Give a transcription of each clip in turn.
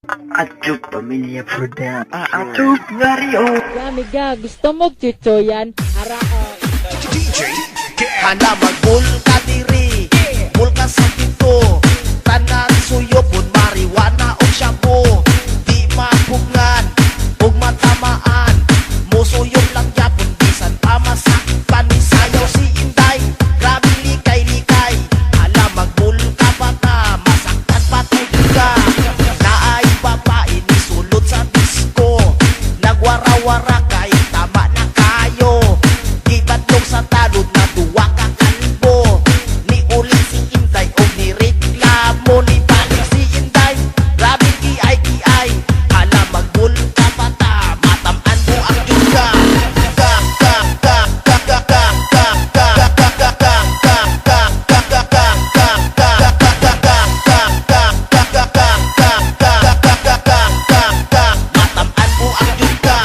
Achup Pamilya Production. Achup Wario. Gamiga, gusto mo chuchoyan? Harao. Hana magbul ka diri, bul ka sa pinto, tanan suyo pun mariwana o shabu, di mapungan ug matamaan, musuyog lang yapon bisan pa masakpan ni sayaw si Inday, grabe likay-likay, hala magbul ka bata, masaktan patay ka, naay babae ni sulod sa disco, nagwara-wara kay tama na kayo, di badlong sa talod na duwa ka kalbo, ni uli si Inday o ni reklamo ni balik si Inday, grabe kiay-kiay, hala magbul ka bata, matamaan mo ang yuga, matamaan mo ang yuga.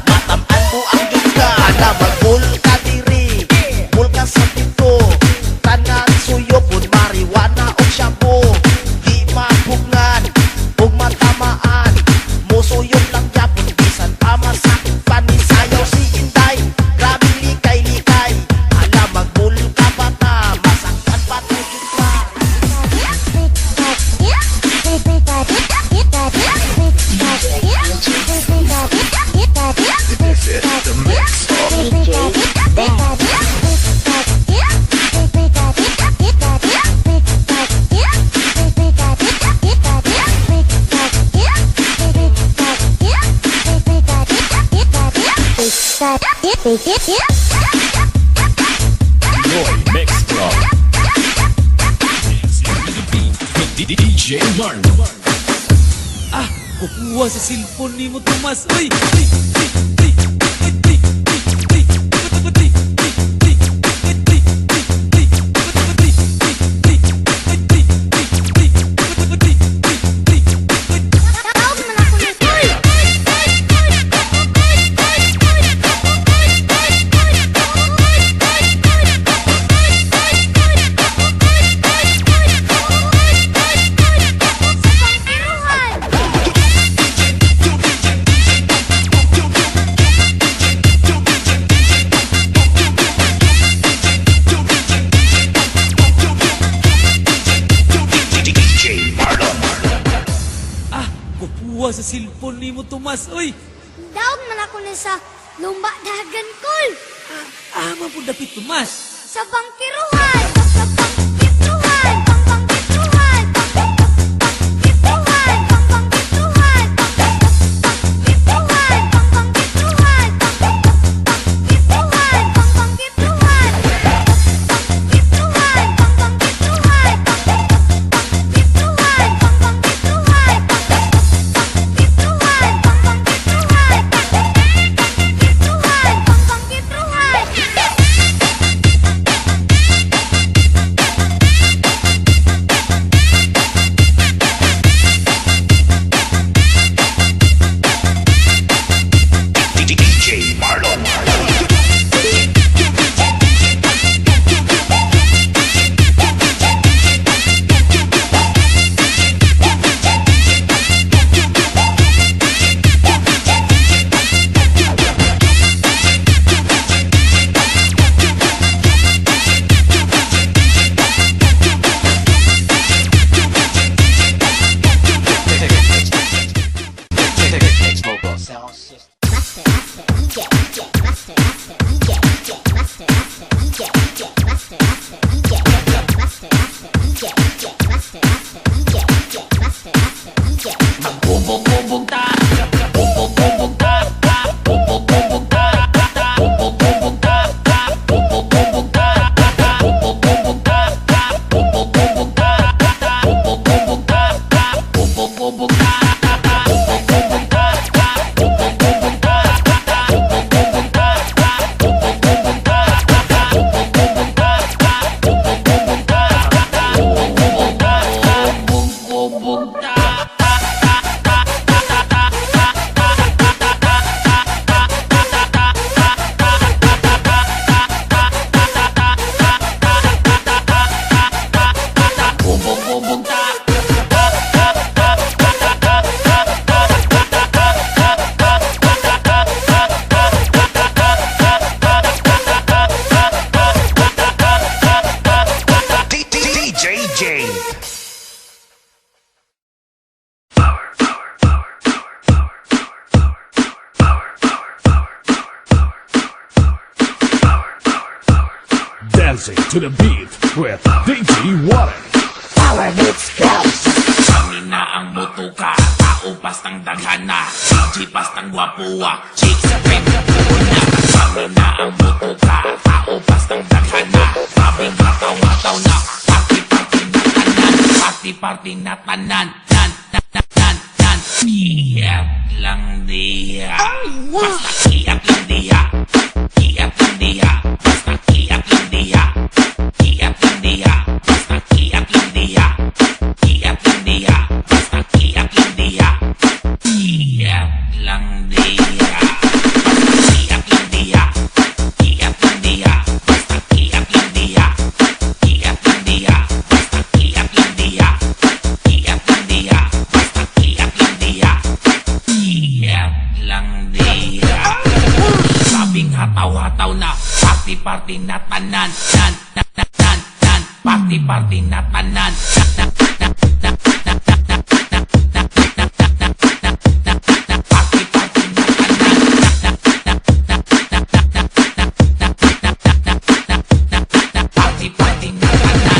Matamaan mo ang yuga. Ana magbul ka diri, bul ka sa pinto, tanan suyo pun mariwana o shabu, di mapungan ug matamaan, musuyog lang yapon bisan pa masakpan ni sayaw si Inday, grabe likay-likay, hala magbul ka bata, masaktan patay kita. Roy Mix Club. DJ Marlon. Ah, kukuha sa cellphone ni mo, Tomas. Uy! Ah, kukuha sa cellphone ni mo, Tomas. Uy! Daog man ako ni sa lumba dagan kol. Ama po dapit, Tomas. Sa bangkiruhan, sa bangkiruhan, bangkiruhan, bangkiruhan, bangkiruhan, bangkiruhan, bangkiruhan, bangkiruhan, bangkiruhan, Dancing to the beat with DJ Warren. Kami na ang motoka, tao pastang daghana, DJ pastang gwapuwa, chicks sa pep sa puuna. Kami na ang motoka, tao pastang daghana, sabing hataw-hataw na, party-party na tanan, party-party na tanan, nan. Kiat lang diha, basta kiat lang diha, kiat lang diha, basta kiat lang diha, kiat lang diha, basta kiat lang diha, kiat lang diha, basta kiat lang diha, kiat lang diha, basta kiat lang diha, kiat lang diha, basta kiat lang diha, kiat lang diha, basta kiat lang diha, kiat lang diha, basta kiat lang diha, kiat lang diha. Sabing hataw-hataw na, party-party na tanan, nan, party-party na tanan, party-party na tanan, party-party na tanan. Party-party na tanan.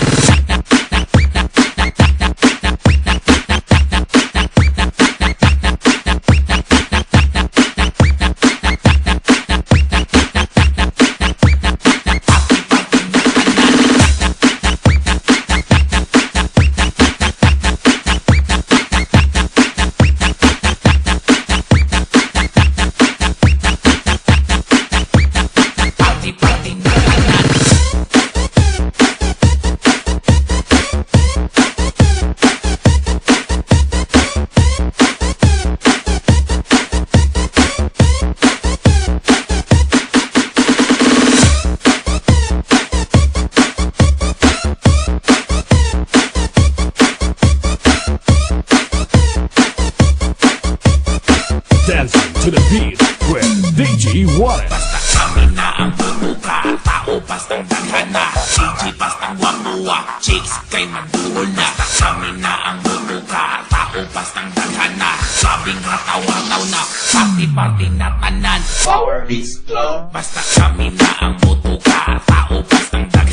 Dancing to the beat with DJ Warren. Basta kami na ang bubuka, tao pastang daghana, DJ pastang gwapuwa, chicks kay maduol na. Basta kami na ang bubuka, tao pastang daghana, sabing hataw-hataw na, party-party na tanan. Power Beats Club. Basta kami na ang bubuka, tao pastang daghana.